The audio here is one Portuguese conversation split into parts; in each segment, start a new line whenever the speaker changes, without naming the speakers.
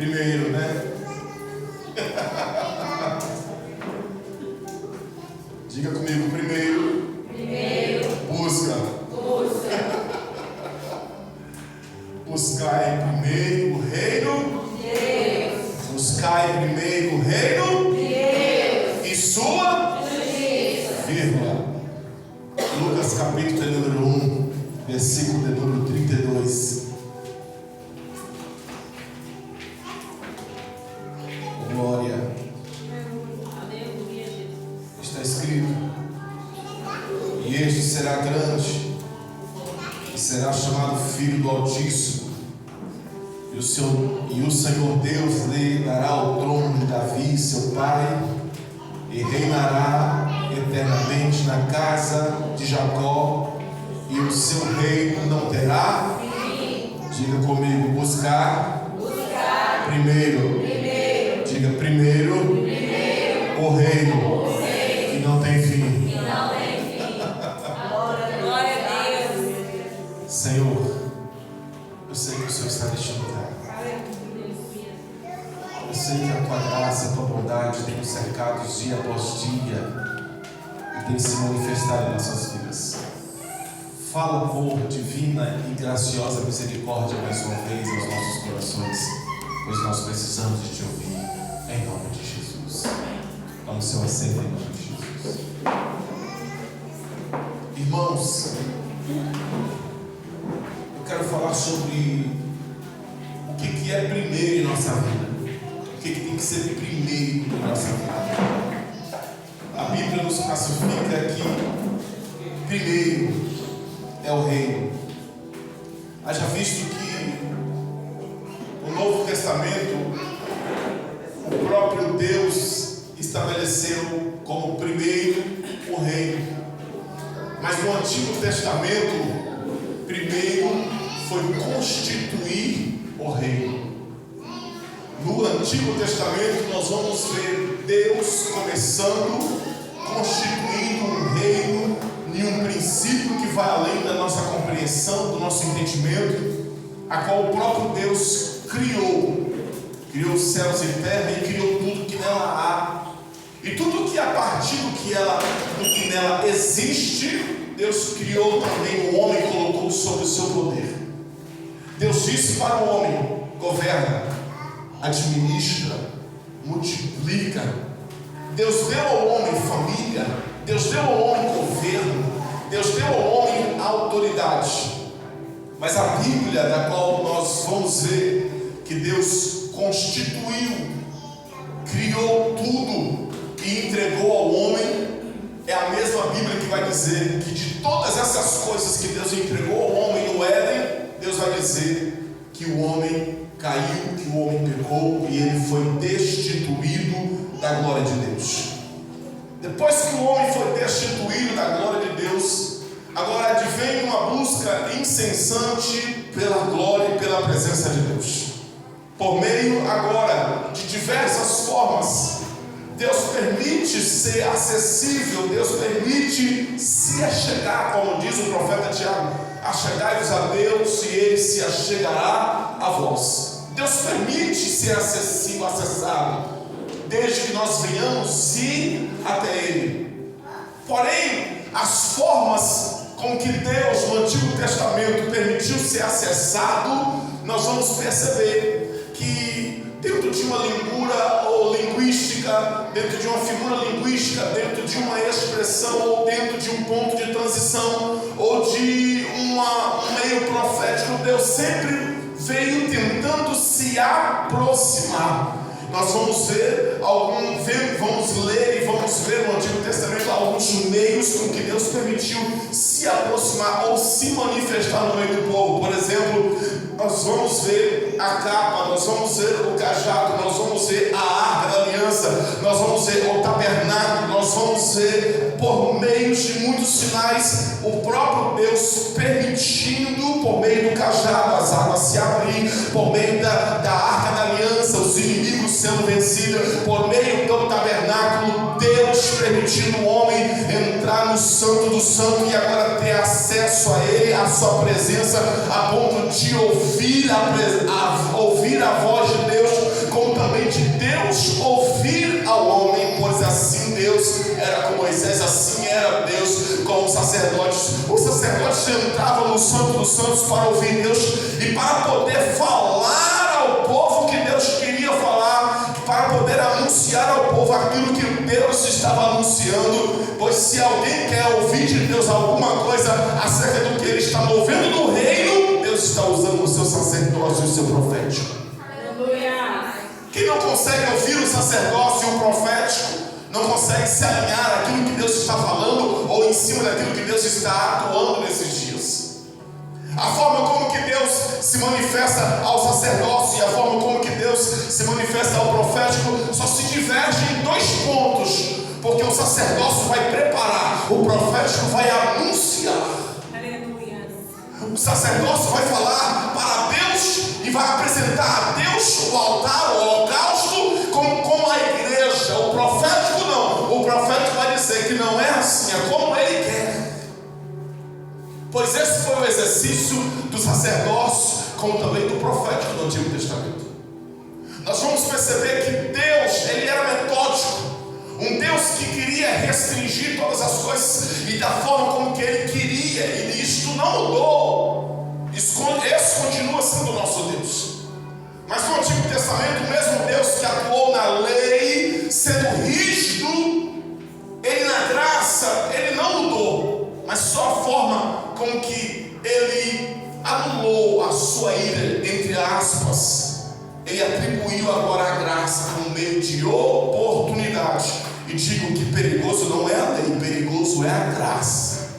Primeiro, né? Diga comigo, primeiro. Busca. Buscai primeiro o reino. Buscai primeiro o reino. E sua vírgula. Lucas capítulo número 1, versículo de número 32. Glória. Está escrito: e este será grande, e será chamado Filho do Altíssimo, e o Senhor Deus lhe dará o trono de Davi, seu pai, e reinará eternamente na casa de Jacó, e o seu reino não terá. Diga comigo, buscar primeiro. Diga primeiro o reino que não tem fim.
Glória a Deus.
Senhor, eu sei que o Senhor está neste lugar. Eu sei que a tua graça, a tua bondade tem nos cercado dia após dia e tem se manifestado em nossas vidas. Fala por divina e graciosa misericórdia mais uma vez aos nossos corações, pois nós precisamos de te ouvir, em nome de Jesus. Vamos ser aceito em nome de Jesus. Irmãos, eu quero falar sobre o que é primeiro em nossa vida. O que tem que ser primeiro em nossa vida. A Bíblia nos classifica que primeiro é o reino. Haja visto que no Novo Testamento o próprio Deus estabeleceu como primeiro o reino. Mas no Antigo Testamento, primeiro foi constituir o reino. No Antigo Testamento nós vamos ver Deus começando, constituindo um reino em um princípio que vai além da nossa compreensão, do nosso entendimento, a qual o próprio Deus criou os céus e terra e criou tudo que nela há. E tudo que a partir do que nela existe, Deus criou também o homem e colocou sob o seu poder. Deus disse para o homem: governa, administra, multiplica. Deus deu ao homem família, Deus deu ao homem governo, Deus deu ao homem autoridade. Mas a Bíblia, da qual nós vamos ver que Deus constituiu, criou tudo e entregou ao homem, é a mesma Bíblia que vai dizer que de todas essas coisas que Deus entregou ao homem no Éden, Deus vai dizer que o homem caiu, que o homem pecou e ele foi destituído da glória de Deus. Depois que o homem foi destituído da glória de Deus, agora advém uma busca incessante pela glória e pela presença de Deus. Por meio agora de diversas formas, Deus permite ser acessível, Deus permite se achegar, como diz o profeta Tiago: achegai-vos a Deus e Ele se achegará a vós. Deus permite ser acessível, acessado, desde que nós venhamos ir até Ele. Porém, as formas com que Deus no Antigo Testamento permitiu ser acessado, nós vamos perceber que dentro de uma língua ou linguística, dentro de uma figura linguística, dentro de uma expressão, ou dentro de um ponto de transição, ou de um meio profético, Deus sempre veio tentando se aproximar. Nós vamos ler e vamos ver no Antigo Testamento alguns meios com que Deus permitiu se aproximar ou se manifestar no meio do povo. Por exemplo, nós vamos ver a capa, nós vamos ver o cajado, nós vamos ver a arca da aliança, nós vamos ver o tabernáculo, nós vamos ver por meio de muitos sinais o próprio Deus permitindo, por meio do cajado, as águas se abrirem, por meio da arca da aliança, os inimigos sendo vencidos, por meio do tabernáculo, Deus permitindo o homem entrar no santo do santo e agora ter acesso a Ele, a sua presença, a ponto de ouvir a voz de Deus entrava no Santo dos Santos para ouvir Deus e para poder falar ao povo que Deus queria falar, para poder anunciar ao povo aquilo que Deus estava anunciando. Pois se alguém quer ouvir de Deus alguma coisa acerca do que Ele está movendo no reino, Deus está usando o seu sacerdócio e o seu profético.
Aleluia.
Quem não consegue ouvir o sacerdócio e o profético, não consegue se alinhar àquilo que Deus está falando ou em cima daquilo que Deus está atuando nesses dias. A forma como que Deus se manifesta ao sacerdócio e a forma como que Deus se manifesta ao profético só se diverge em 2 pontos, porque o sacerdócio vai preparar, o profético vai anunciar.
Aleluia.
O sacerdócio vai falar para Deus e vai apresentar a Deus o altar, o holocausto, como a igreja. O profético não. O profético vai dizer que não é assim, é como ele quer. Pois esse foi o exercício do sacerdócio, como também do profético no Antigo Testamento. Nós vamos perceber que Deus, ele era metódico. Um Deus que queria restringir todas as coisas e da forma como que Ele queria, e isto não mudou. Esse continua sendo o nosso Deus. Mas no Antigo Testamento, o mesmo Deus que atuou na lei, sendo rígido, Ele na graça, Ele não mudou, mas só a forma como que Ele anulou a sua ira, entre aspas. Ele atribuiu agora a graça como meio de oportunidade. E digo que perigoso não é a lei, perigoso é a graça.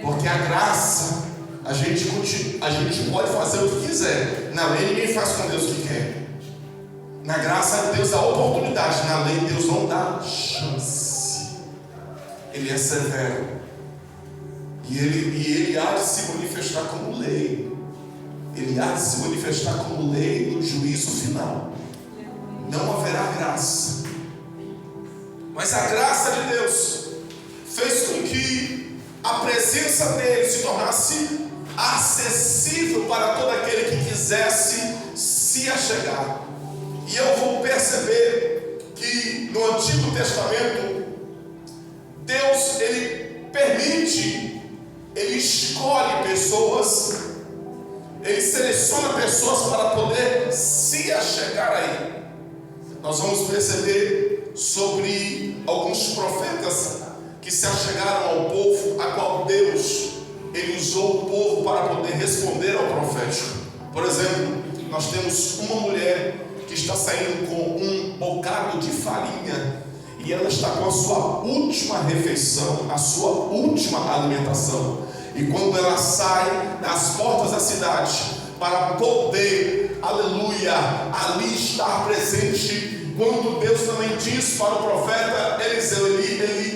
Porque a graça, a gente pode fazer o que quiser. Na lei ninguém faz com Deus o que quer. Na graça Deus dá oportunidade, na lei Deus não dá chance. Ele é severo. E ele há de se manifestar como lei. Ele há de se manifestar como lei no juízo final. Não haverá graça. Mas a graça de Deus fez com que a presença dele se tornasse acessível para todo aquele que quisesse se achegar. E eu vou perceber que no Antigo Testamento Deus, ele permite, ele escolhe pessoas, ele seleciona pessoas para poder se achegar a ele. Nós vamos perceber sobre alguns profetas que se achegaram ao povo, a qual Deus, ele usou o povo para poder responder ao profético. Por exemplo, nós temos uma mulher que está saindo com um bocado de farinha e ela está com a sua última refeição, a sua última alimentação. E quando ela sai das portas da cidade para poder, aleluia, ali estar presente, quando Deus também diz para o profeta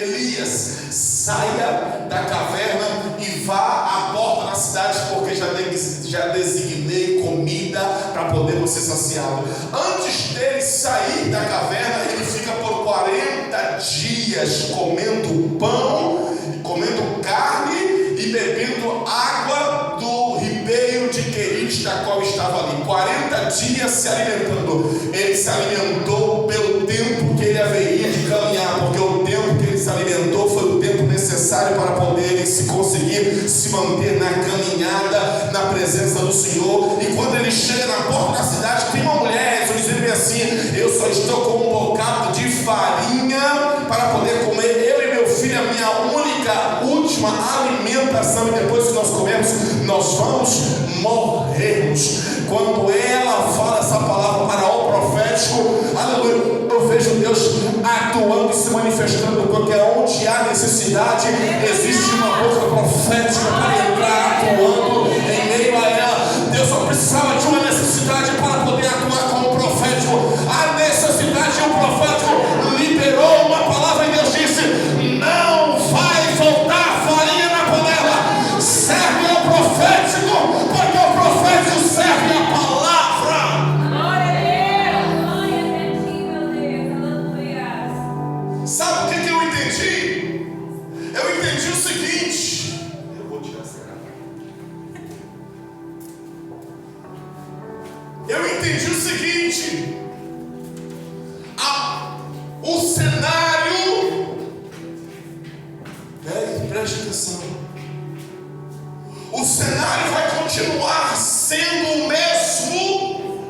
Elias: saia da caverna e vá à porta da cidade, porque já designei comida para poder você saciá-lo. Antes dele sair da caverna, ele fica por 40 dias comendo pão, comendo carne e bebendo água do ribeiro de Querite, da qual estava ali. 40 dias se alimentando. Ele se alimentou pelo tempo que ele haveria de caminhar, porque o tempo que ele se alimentou foi o tempo necessário para poder ele se conseguir se manter na caminhada, na presença do Senhor. E quando ele chega na porta da cidade, tem uma mulher dizendo assim: eu só estou com um bocado de farinha para poder comer, eu e meu filho, a minha única, última alimentação, e depois que nós comemos, nós vamos morrermos. Quando ela fala essa palavra para o profético, aleluia, eu vejo Deus atuando e se manifestando, porque onde há necessidade, existe uma boca profética para entrar atuando em meio a ela. Deus só precisava de uma necessidade para poder atuar como profético. A necessidade, o profético liberou uma palavra e Deus disse: não vai faltar farinha na panela. Serve ao profético, porque o profético serve a palavra. Sabe o que eu entendi? Eu entendi o seguinte. Eu vou tirar essa gravata. Eu entendi o seguinte. O cenário. Preste atenção. continuar sendo o mesmo,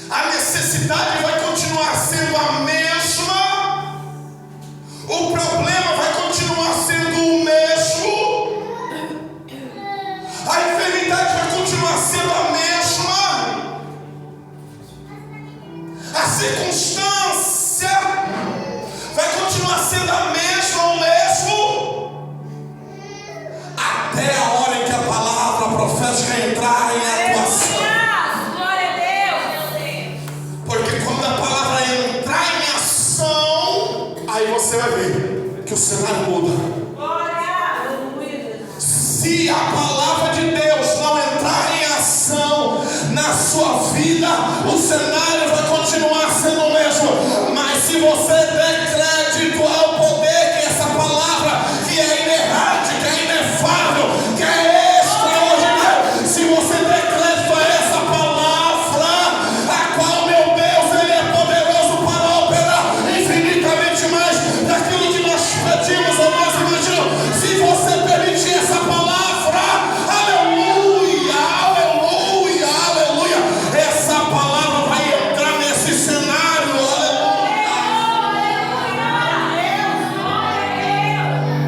a necessidade vai continuar sendo a mesma, o problema vai continuar sendo o mesmo, a enfermidade vai continuar sendo a mesma, a circunstância vai continuar sendo a mesma, o mesmo, até a hora em que a palavra profética entrar em atuação.
Glória a Deus.
Porque quando a palavra entrar em ação, aí você vai ver que o cenário muda. Se a palavra de Deus não entrar em ação na sua vida, o cenário vai continuar sendo o mesmo. Mas se você der crédito ao poder que essa palavra, que é inerrante, que é inefável, que é extraordinário, se você der crédito a essa palavra, a qual, meu Deus, Ele é poderoso para operar infinitamente mais daquilo que nós pedimos ou nós imaginamos. Se você permitir essa palavra, aleluia, aleluia, aleluia, essa palavra vai entrar nesse cenário, aleluia.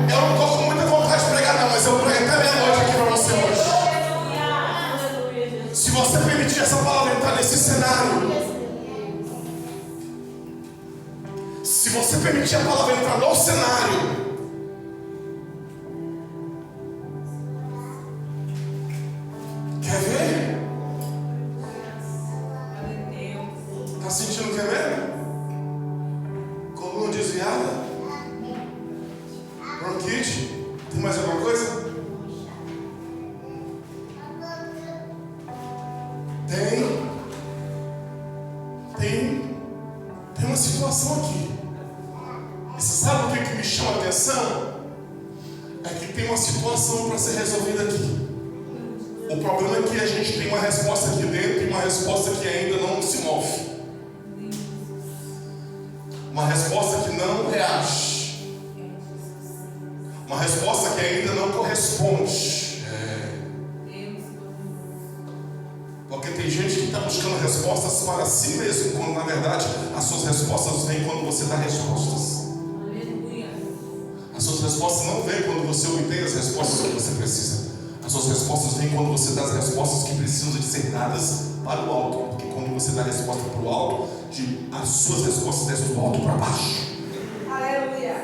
Eu não estou com muita vontade de pregar não, mas eu prego até meia-noite aqui para você hoje. Se você permitir essa palavra entrar nesse cenário, se você permitir a palavra entrar no cenário, quer ver? Tá sentindo que é mesmo? Coluna desviada? Bronquite? Tem mais alguma coisa? Tem uma situação aqui. E você sabe o que me chama a atenção? É que tem uma situação para ser resolvida aqui. O problema é que a gente tem uma resposta aqui dentro e uma resposta que ainda não se move. Uma resposta que não reage. Uma resposta que ainda não corresponde. Porque tem gente que está buscando respostas para si mesmo, quando na verdade as suas respostas vêm quando você dá respostas. As suas respostas não vêm quando você obtém as respostas que você precisa. As suas respostas vêm quando você dá as respostas que precisam de ser dadas para o alto. Porque quando você dá a resposta para o alto, as suas respostas descem do alto para baixo.
Aleluia.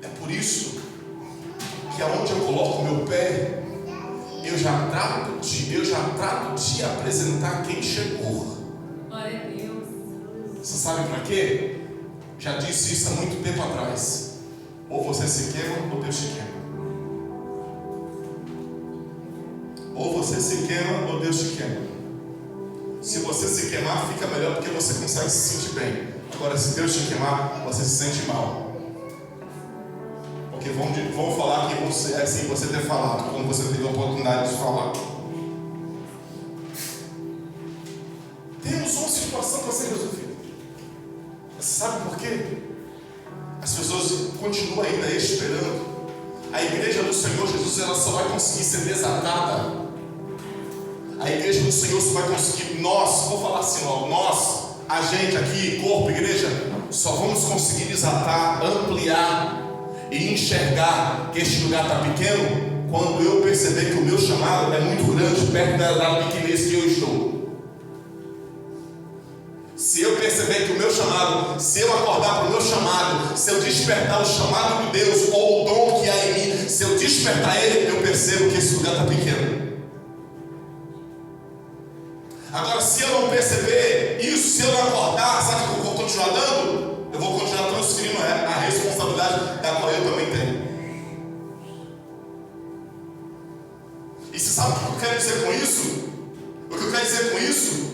É por isso que aonde eu coloco o meu pé, eu já trato de apresentar quem chegou.
Glória a Deus.
Você sabe para quê? Já disse isso há muito tempo atrás. Ou você se queima, ou Deus te queima. Ou você se queima, ou Deus te queima. Se você se queimar, fica melhor porque você consegue se sentir bem. Agora, se Deus te queimar, você se sente mal. Porque vão falar que você é sem você ter falado, quando você teve a oportunidade de falar. Temos uma situação para ser resolvida. Você sabe por quê? As pessoas continuam ainda esperando. A igreja do Senhor Jesus, ela só vai conseguir ser desatada. A igreja do Senhor só vai conseguir, vou falar assim, nós, a gente aqui, corpo, igreja, só vamos conseguir desatar, ampliar e enxergar que este lugar está pequeno quando eu perceber que o meu chamado é muito grande perto da pequenez que eu estou. Se eu perceber que o meu chamado, se eu acordar para o meu chamado, se eu despertar o chamado de Deus ou o dom que há em mim, se eu despertar ele, eu percebo que esse lugar está pequeno. Agora, se eu não perceber isso, se eu não acordar, sabe o que eu vou continuar dando? Eu vou continuar transferindo a responsabilidade da qual eu também tenho. E você sabe o que eu quero dizer com isso? O que eu quero dizer com isso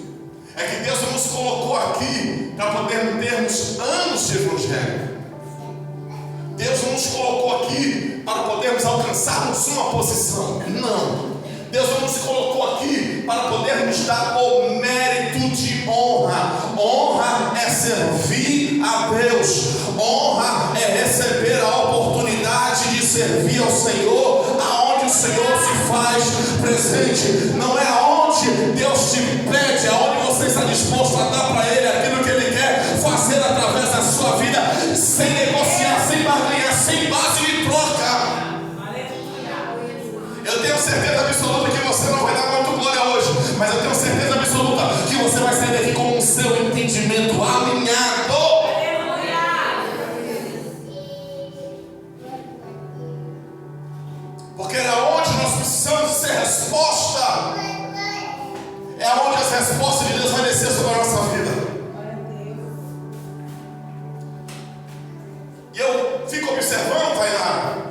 é que Deus não nos colocou aqui para poder termos anos de evangelho. Deus não nos colocou aqui para podermos alcançarmos uma posição. Não. Deus não nos colocou aqui para podermos dar o mérito de honra. Honra é servir a Deus. Honra é receber a oportunidade de servir ao Senhor aonde o Senhor se faz presente. Não é aonde Deus te pede, aonde você está disposto a dar para Ele aquilo que Ele quer fazer através da sua vida, sem negociar, sem barganhar, sem base de troca. Eu tenho certeza absoluta que você não vai dar muito glória hoje, mas eu tenho certeza absoluta que você vai sair daqui com o seu entendimento alinhado. Porque é onde nós precisamos ser resposta, é onde as respostas de Deus vão descer sobre a nossa vida. E eu fico observando, Tainara.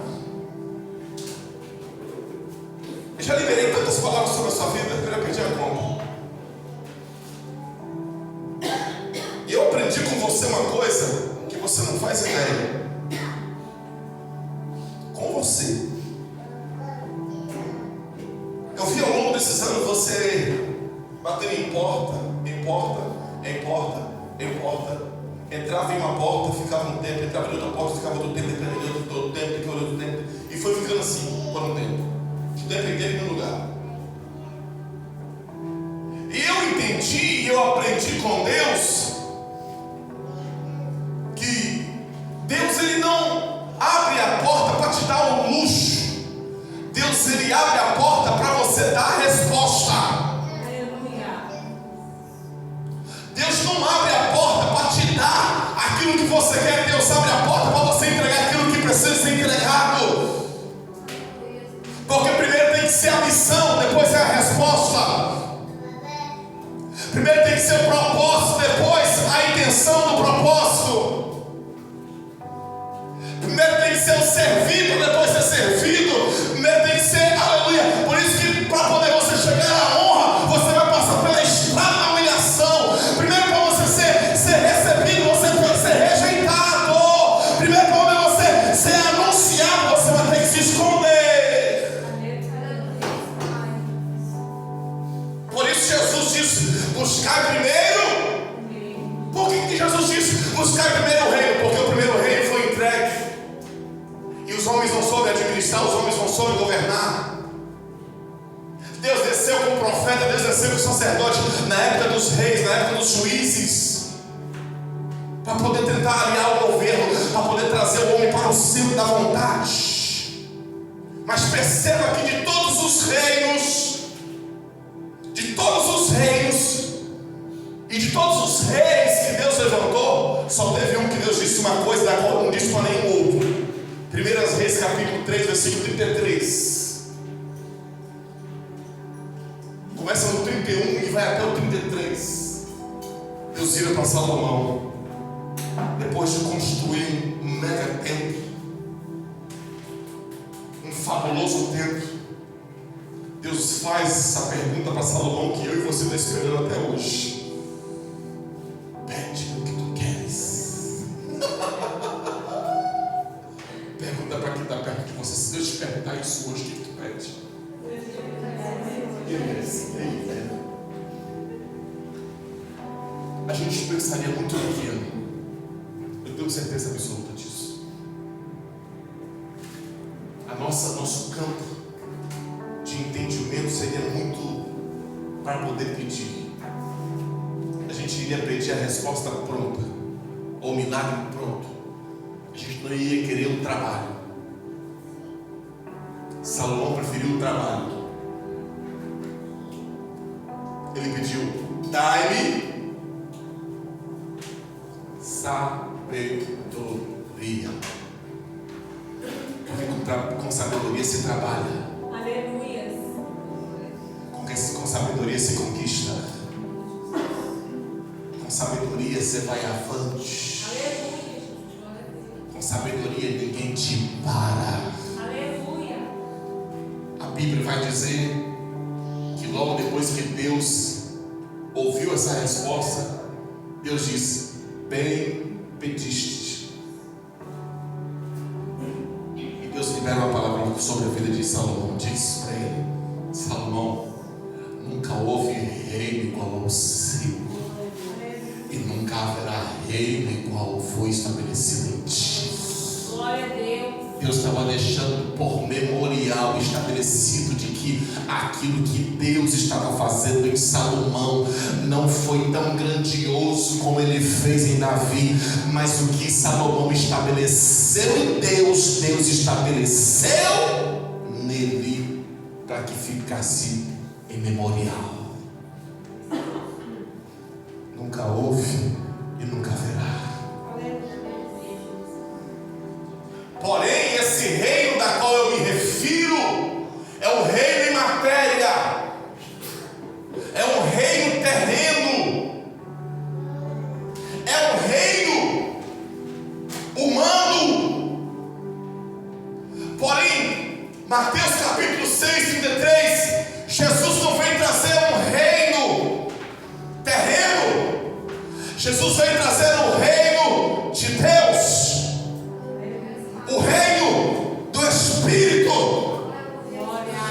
Eu já liberei tantas palavras sobre a sua vida, eu já perdi a conta. E eu aprendi com você uma coisa que você não faz ideia. Com você. Eu vi ao longo desses anos você batendo em porta. Entrava em uma porta, ficava um tempo, entrava em outra porta, ficava outro tempo, entrava em outro tempo, ficava outro tempo. E foi ficando assim por um tempo. De tempo em tempo no lugar. E eu entendi e eu aprendi com Deus que Deus ele não abre a porta para te dar um luxo. Deus ele abre a porta para você dar a resposta. Deus não abre a porta para te dar aquilo que você quer. Deus abre a porta para você entregar aquilo que precisa ser entregado. Porque primeiro tem que ser a missão, depois é a resposta. Primeiro tem que ser o propósito, depois a intenção do propósito. Primeiro tem que ser o servido, depois ser servido. Primeiro tem que ser, aleluia. Por isso que para poder você chegar à honra, você vai passar pela estrada da humilhação. Primeiro para você ser recebido, você vai ser rejeitado. Primeiro para você ser anunciado, você vai ter que se esconder. Por isso Jesus disse, buscar primeiro. Por que Jesus disse, buscar primeiro o reino? Porque o primeiro reino foi entregue. E os homens não soube administrar, os homens não soube governar. Deus desceu com o profeta, Deus desceu com o sacerdote na época dos reis, na época dos juízes, para poder tentar aliar o governo, para poder trazer o homem para o centro da vontade. Mas perceba que de todos os reinos e de todos os reis que Deus levantou, só teve um que Deus disse uma coisa, da qual não disse para nenhum outro. 1 Reis capítulo 3, versículo 33. Começa no 31 e vai até o 33. Deus vira para Salomão, depois de construir um mega templo, um fabuloso templo, Deus faz essa pergunta para Salomão que eu e você estamos esperando até hoje. Pede o que tu queres. Pergunta para quem está perto de você. Se Deus te perguntar isso hoje, o que tu pede? A gente pensaria muito pequeno. Eu tenho certeza absoluta disso. Nosso campo de entendimento seria muito para poder pedir. A gente iria pedir a resposta pronta, ou o milagre pronto. A gente não ia querer um trabalho. Salomão preferiu o trabalho. Ele pediu: dai-me sabedoria. Porque com sabedoria se trabalha.
Aleluia.
Com sabedoria se conquista. Com sabedoria você vai avante.
Aleluia.
Com sabedoria ninguém te para.
Aleluia.
A Bíblia vai dizer que logo depois que Deus ouviu essa resposta, Deus disse: bem pediste. E Deus libera uma palavra sobre a vida de Salomão. Diz para ele: Salomão, nunca houve reino igual ao seu, e nunca haverá reino igual foi estabelecido em ti.
Glória a Deus.
Deus estava deixando por memorial estabelecido de que aquilo que Deus estava fazendo em Salomão não foi tão grandioso como ele fez em Davi, mas o que Salomão estabeleceu em Deus, Deus estabeleceu nele para que ficasse em memorial. Nunca houve e nunca haverá. Porém, esse reino da qual eu me refiro é um reino em matéria, é um reino terreno, é um reino humano. Porém, Mateus capítulo 6, 33, Jesus não vem trazer um reino terreno, Jesus vem trazer um reino de Deus. O reino do Espírito,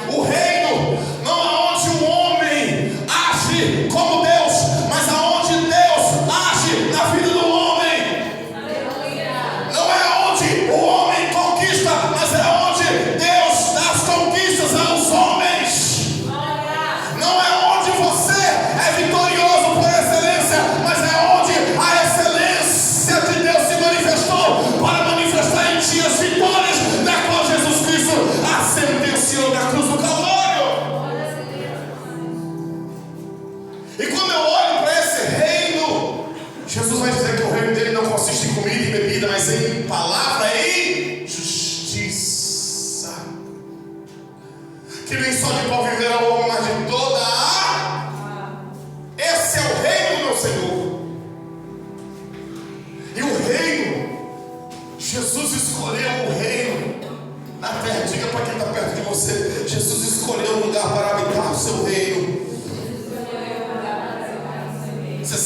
o reino não aonde o homem age como Deus, mas aonde Deus age na vida do homem. Não é onde o homem conquista, mas é onde Deus dá as conquistas aos homens. Não é onde você é vitorioso por excelência, mas é onde a excelência de Deus se manifestou para manifestar em ti as vitórias da qual Jesus Cristo a sentenciou na cruz do Calvário. E quando eu olho para esse reino, Jesus vai dizer que o reino dele não consiste em comida e bebida, mas em palavra e justiça. Que nem só de pão viverá o homem, mas de toda a... Esse é o reino do meu Senhor.